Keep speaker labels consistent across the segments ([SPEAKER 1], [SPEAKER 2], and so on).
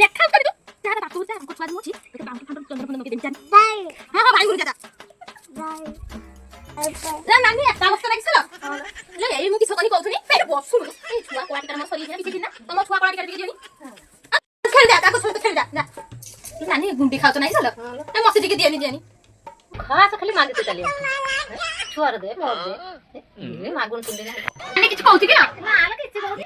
[SPEAKER 1] দেখা করে তো যারা বাপ করতে আমাকে ছুয়া দিছি এটা বাপ ফান্ড চন্দ্রপন্দ মকে দেন বাই হ্যাঁ বাই করে দাদা বাই না নানি একটা অবস্থা লাগছিল লে এই মুকি সকানি কওছনি পেট বসু এই ছুয়া কোয়াটিটা আমার শরীরে কিছু না তোমার ছুয়া কোয়াটিটা দিকে দিওনি খেল দে তাকে ছোট খেল দে না নানি গুন্ডি খাও তো নাই চলো এই মসি দিকে দিওনি দিওনি
[SPEAKER 2] খাওয়া খালি মাগিতে চালি ছুয়ার দে মর দে এ মাগুন তুলে না
[SPEAKER 1] নানি কিছু কওছি কি না
[SPEAKER 2] না আলা কিছু বলছি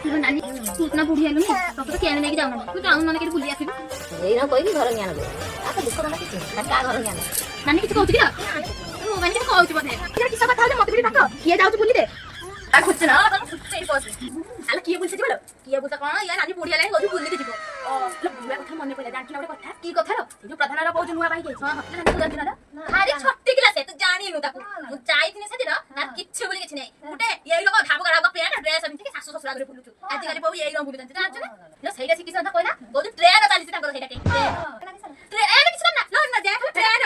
[SPEAKER 1] দে নানি তুই না বুড়ি আলো না তো কেন নেকি যাও না তুই যাও না কেন ভুলি আসিবি
[SPEAKER 2] এই না কইবি ঘর নিয়া নেবে আতা দুঃখ না কিছু কা ঘর নিয়া নেবে
[SPEAKER 1] নানি কিছু কওছি কি না মোবাইল কিছু কওছি বটে কি কিছু কথা হলে মতে বিড়ি ডাকো কি যাওছি বলি দে আর হচ্ছে না এই বসে আলো কি বলছিস বলো কি বলতা কোন ইয়া নানি বুড়ি আলাই গদি ভুলি দিবো ও বুড়া কথা মনে পড়ে জানি না ওটা কথা কি কথা লো এই যে প্রধানরা বহু নুয়া বাই গেছে হ্যাঁ নানি তো জানি না আরে ছট্টি ক্লাসে তো জানি নু তাকু মু চাই দিনে সেদিন আর কিচ্ছু বলি কিছু নাই গুটে এই লোক ধাবো গারাবো পেন ড্রেস আমি থেকে শাশু শ্বশুর আগে বুলুচু আজ কালি বউ এই রং বুলি জানতে জানছ না সেইটা শিখিছ না কইলা বহু ট্রেন চালিছে তাকর সেইটা কে ট্রেন কিছু না লন না দেখ ট্রেন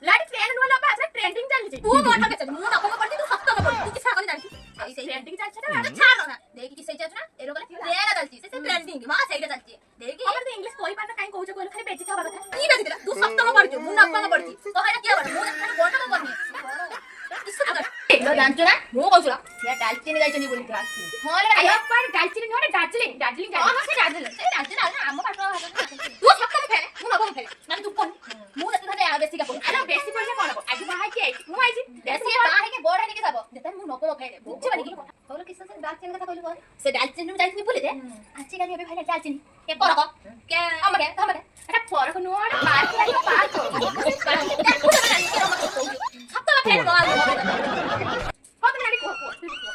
[SPEAKER 1] লাডি ট্রেন নুয়া লবা আছে ট্রেন্ডিং চালিছে তু মোটা গেছে মু না কম করতি তু সত্য করতি তুই কি সাগনি জানিস এই সেই ট্রেন্ডিং চালছে না ছাড় না দেখি কি সেই চালছ না এর বলে ট্রেন চালছে সেই ট্রেন্ডিং মা সেইটা চালছে দেখি আমার তো ইংলিশ কই পারনা কাই কইছ কইল খালি বেচি খাবার কথা কি বেচি দিলা তু সত্য করছি মু না কম করছি তো হাইরা কি হবে মু না বড় কম করনি এগুলো জানছো না মু কইছ না সে ডালচিনি গাইছনি বলি হলে আয়া পার ডালচিনি নয় দার্জিলিং দার্জিলিং সেই দার্জিলিং না আমো পাঠ তু সত্য ফেলে মু না কম ফেলে না তু কোন মু না তুই আর বেশি কা কোন আরে বেশি পড়লে কোন আজ বাহাই কি আইছি মু আইছি বেশি বাহাই কে বড় নাকি যাব দেতা মু নকম ফেলে বুঝছ বানি কি কইলো কিসে সে দালচিনি কথা কইলো সে দালচিনি যাইছনি বলি দে আজকে গানি হবে ভাই দালচিনি কে করক কে আমাকে এটা ফরক নোড় পাঁচ লাগি পাঁচ সত্য ফেলে বল কত নানি কো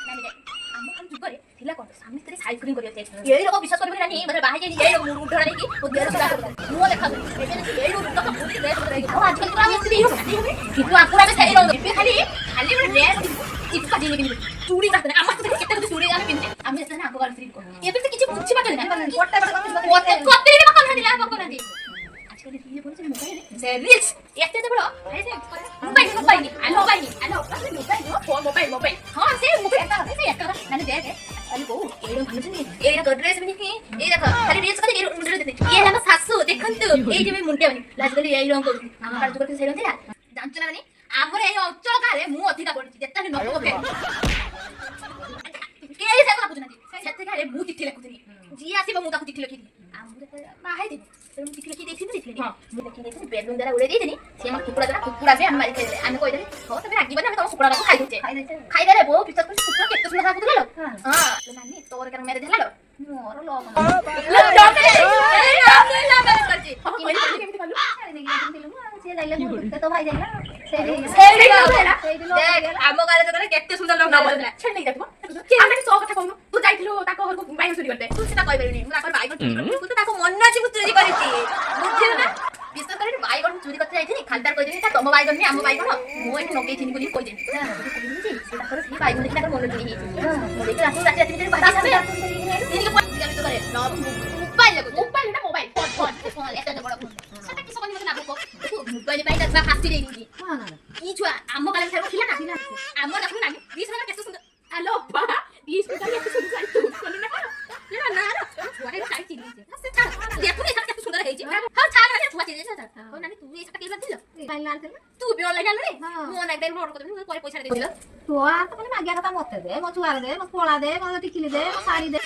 [SPEAKER 1] নানি দে আমো খান জুগরে থিলা কোন সামনে তরে সাইজ ক্রিম করিও এই রকম বিশ্বাস করবে নানি মানে বাহাই যাই এই রকম মুড উঠা নাকি ও দেড় টাকা মু দেখা এই রকম টাকা বুঝি রে আজকাল তো আমি আসছি এই রকম কিন্তু আপুরা আমি সেই রকম খালি খালি মানে ড্রেস চিপকা দিয়ে কিনি চুড়ি রাখতে না আমার তো কেটে চুড়ি আমি পিনতে আমি আসলে আগে বার ফ্রি করব এতে তো কিছু বুঝছি পারে না কোটটা কোটটা কোটটা দিলে কখন দিলা কখন দি আজকাল দিয়ে বলছে না মোবাইলে সে রিলস এতে তো বড় এই যে মোবাইল আলো মোবাইল হ্যাঁ সে মোবাইল একটা মানে দে আরে বউ এই ভালো নি এই না ড্রেস বনি কি এই দেখো খালি রিলস করে এই মুন্ডে দিতে এই আমার শাশু দেখন্তু এই যে মুন্ডে বনি লাজলি এই রং করছি আমার কাজ করতে সেই রং দিলা জানছ না নানি আমার এই অঞ্চল কালে মু অধিকা পড়ছি যেটা নি নকো ফে এই যে কথা বুঝনা সেতে কালে মু চিঠি লেখুছি জি আসিব মু তাকু চিঠি লিখি আমরে বাহাই দিবি তুমি চিঠি লিখি দেখছিস দেখলি মু লিখি দেখছি বেলুন দ্বারা উড়ে দিইনি সে আমার কুকুরা যে আমি মারি খেলে আমি কই দেলি ও তুমি রাগিবা না আমি তোমার কুকুরা খাই দে রে বউ পিছত করে কুকুরা কেতে সুন্দর খাবো দিলো হ্যাঁ নানি তোর কেন মেরে দিলালো মোর লগ কেমতি করলু সে যাইলে তো ভাই যাইলা ଆମ ଗାଁରେ ଯେତେବେଳେ କେତେ ସୁନ୍ଦର ଲୋକ ନବଥିଲା ଛେଳି ନେଇ ଯାଇଥିବ ଆମେ ସହ କଥା କହୁନୁ ତୁ ଯାଇଥିଲୁ ତାଙ୍କ ଘରକୁ ବାଇଗଣ ଚୋରି କରିତେ ତୁ ସେଟା କହିପାରିବିନି ମୁଁ ତାଙ୍କର ବାଇଗଣ ଚୋରି କରିବି ତୁ ତାକୁ ମନ ଅଛି ମୁଁ ଚୋରି କରିଛି ବୁଝିଲୁ ନା ବିଶ୍ୱାସ କରିନି ବାଇଗଣ ଚୋରି କରତେ ଯାଇଥିଲି ଖାଲିଦାର କହିଦେଲି ତା ତମ ବାଇଗଣ ନି ଆମ ବାଇଗଣ ମୁଁ ଏଠି ଲଗେଇଥିଲି ବୋଲି କହିଦେଲି ତାଙ୍କର ସେଇ ବାଇଗଣ ଦେଖି ତାଙ୍କର ମନ ଚୋରି ହେଇଛି ମୁଁ ଦେଖି ରାତି ରାତି ଭିତରେ ମୋବାଇଲ ନା ମୋବାଇଲ ଫୋନ ଏତେ ବଡ ଫୋନ ସେଟା କିଛି କହିନି ମତେ ନା ମୋବାଇଲ ପାଇଁ ତା ହାସି ଦେଇଛି কি ছুয়া আম্মু কালে ফেরো ছিল না আম্মু দেখো না 20 টাকা কত সুন্দর হ্যালো বা 20 টাকা কত সুন্দর চাই তো কোন না না ছুয়া রে চাই চিনি আছে ছাড় দেখো না কত সুন্দর হইছে হ্যাঁ ছাড় না ছুয়া চিনি ছাড় ও নানি তুই এটা কেলা দিল বাইল লাল দিল তুই বিও লাগাল রে মো না একবার রোড করতে পরে পয়সা দেই দিল
[SPEAKER 2] তো আর তো মানে মাগিয়া কথা মতে দে মো ছুয়া দে মো পোলা দে মো টিকিলি দে মো শাড়ি দে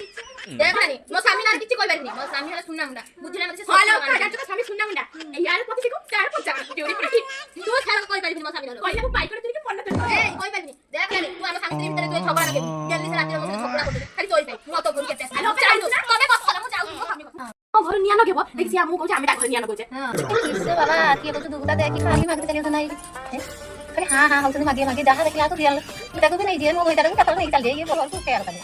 [SPEAKER 1] দেখ নানি মো স্বামী না কিছু কইবারনি মো স্বামী হলো শুননা মুন্ডা বুঝিলা না সে হলো কাটা তো স্বামী শুননা মুন্ডা এই আর কত শিখো চার পচা জোরি প্রতি তুই ছাড়া কইবারনি মো স্বামী হলো কইলা মো বাইক করে তুই কি পড়না তুই এই কইবারনি দেখ নানি তুই আমার স্বামী ভিতরে তুই ঝগড়া লাগে জলদি সে রাতে মো ঝগড়া করতে খালি তোই পাই মো তো বলি কেতে হ্যালো চাই তো তবে কথা হলো মো যাও মো স্বামী ও ঘর নিয়া নগেব দেখছি আমু কইছে আমি তা ঘর নিয়া নগছে
[SPEAKER 2] হ্যাঁ কিসে বাবা কি বলছ দুগুটা দেখি খালি মাগতে চালিও নাই খালি হ্যাঁ হ্যাঁ হলতে মাগিয়ে মাগিয়ে দেখা দেখি আর তো রিয়াল এটা কবি নাই দিয়ে মো কইতা কথা নাই চাল দিয়ে বল তো কেয়ার করে